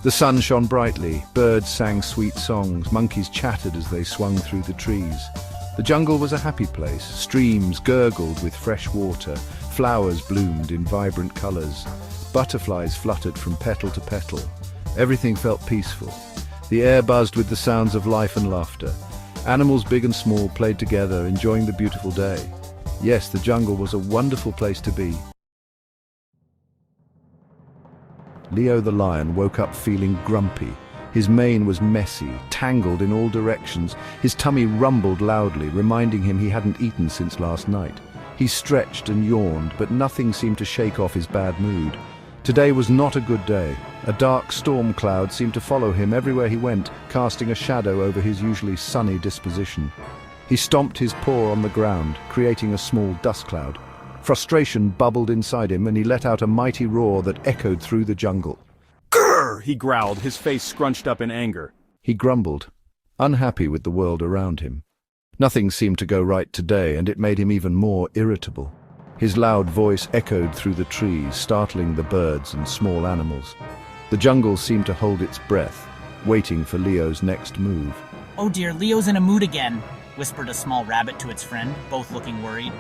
The sun shone brightly, birds sang sweet songs, monkeys chattered as they swung through the trees. The jungle was a happy place. Streams gurgled with fresh water, flowers bloomed in vibrant colors, butterflies fluttered from petal to petal. Everything felt peaceful. The air buzzed with the sounds of life and laughter. Animals big and small played together, enjoying the beautiful day. Yes, the jungle was a wonderful place to be. Leo the lion woke up feeling grumpy. His mane was messy, tangled in all directions. His tummy rumbled loudly, reminding him he hadn't eaten since last night. He stretched and yawned, but nothing seemed to shake off his bad mood. Today was not a good day. A dark storm cloud seemed to follow him everywhere he went, casting a shadow over his usually sunny disposition. He stomped his paw on the ground, creating a small dust cloud. Frustration bubbled inside him, and he let out a mighty roar that echoed through the jungle. Grrr! He growled, his face scrunched up in anger. He grumbled, unhappy with the world around him. Nothing seemed to go right today, and it made him even more irritable. His loud voice echoed through the trees, startling the birds and small animals. The jungle seemed to hold its breath, waiting for Leo's next move. "Oh dear, Leo's in a mood again," whispered a small rabbit to its friend, both looking worried.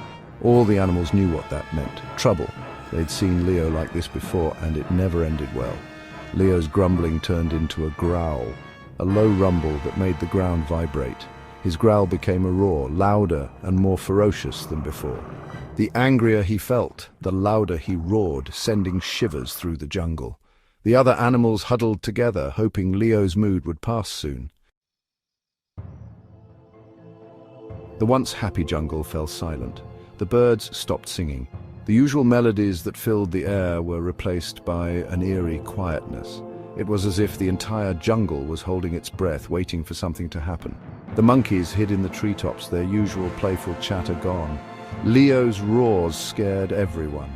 All the animals knew what that meant. Trouble. They'd seen Leo like this before, and it never ended well. Leo's grumbling turned into a growl, a low rumble that made the ground vibrate. His growl became a roar, louder and more ferocious than before. The angrier he felt, the louder he roared, sending shivers through the jungle. The other animals huddled together, hoping Leo's mood would pass soon. The once happy jungle fell silent. The birds stopped singing. The usual melodies that filled the air were replaced by an eerie quietness. It was as if the entire jungle was holding its breath, waiting for something to happen. The monkeys hid in the treetops, their usual playful chatter gone. Leo's roars scared everyone.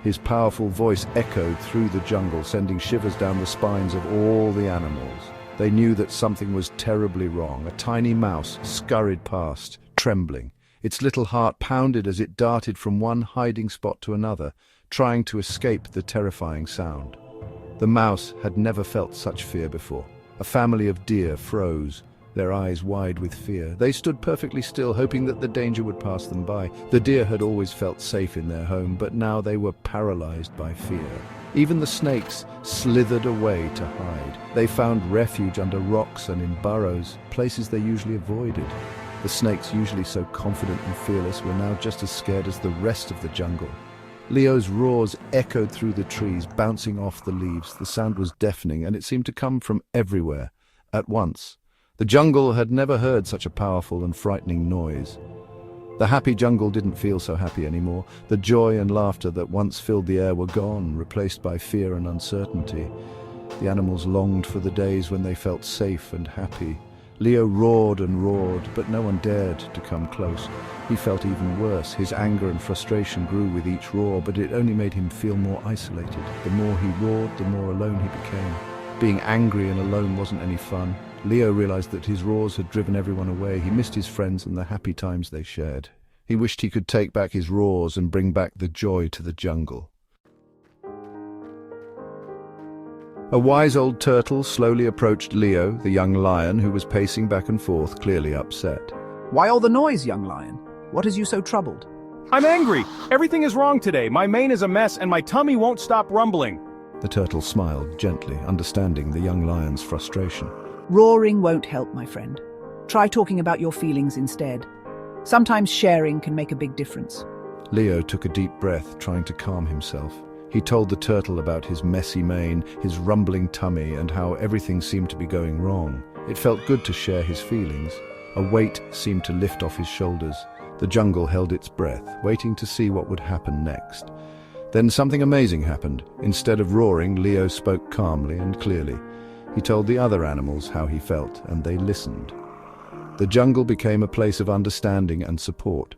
His powerful voice echoed through the jungle, sending shivers down the spines of all the animals. They knew that something was terribly wrong. A tiny mouse scurried past, trembling. Its little heart pounded as it darted from one hiding spot to another, trying to escape the terrifying sound. The mouse had never felt such fear before. A family of deer froze, their eyes wide with fear. They stood perfectly still, hoping that the danger would pass them by. The deer had always felt safe in their home, but now they were paralyzed by fear. Even the snakes slithered away to hide. They found refuge under rocks and in burrows, places they usually avoided. The snakes, usually so confident and fearless, were now just as scared as the rest of the jungle. Leo's roars echoed through the trees, bouncing off the leaves. The sound was deafening, and it seemed to come from everywhere, at once. The jungle had never heard such a powerful and frightening noise. The happy jungle didn't feel so happy anymore. The joy and laughter that once filled the air were gone, replaced by fear and uncertainty. The animals longed for the days when they felt safe and happy. Leo roared and roared, but no one dared to come close. He felt even worse. His anger and frustration grew with each roar, but it only made him feel more isolated. The more he roared, the more alone he became. Being angry and alone wasn't any fun. Leo realized that his roars had driven everyone away. He missed his friends and the happy times they shared. He wished he could take back his roars and bring back the joy to the jungle. A wise old turtle slowly approached Leo, the young lion, who was pacing back and forth, clearly upset. "Why all the noise, young lion? What has you so troubled?" I'm angry. Everything is wrong today. My mane is a mess and my tummy won't stop rumbling. The turtle smiled gently, understanding the young lion's frustration. "Roaring won't help, my friend. Try talking about your feelings instead. Sometimes sharing can make a big difference." Leo took a deep breath, trying to calm himself. He told the turtle about his messy mane, his rumbling tummy, and how everything seemed to be going wrong. It felt good to share his feelings. A weight seemed to lift off his shoulders. The jungle held its breath, waiting to see what would happen next. Then something amazing happened. Instead of roaring, Leo spoke calmly and clearly. He told the other animals how he felt, and they listened. The jungle became a place of understanding and support.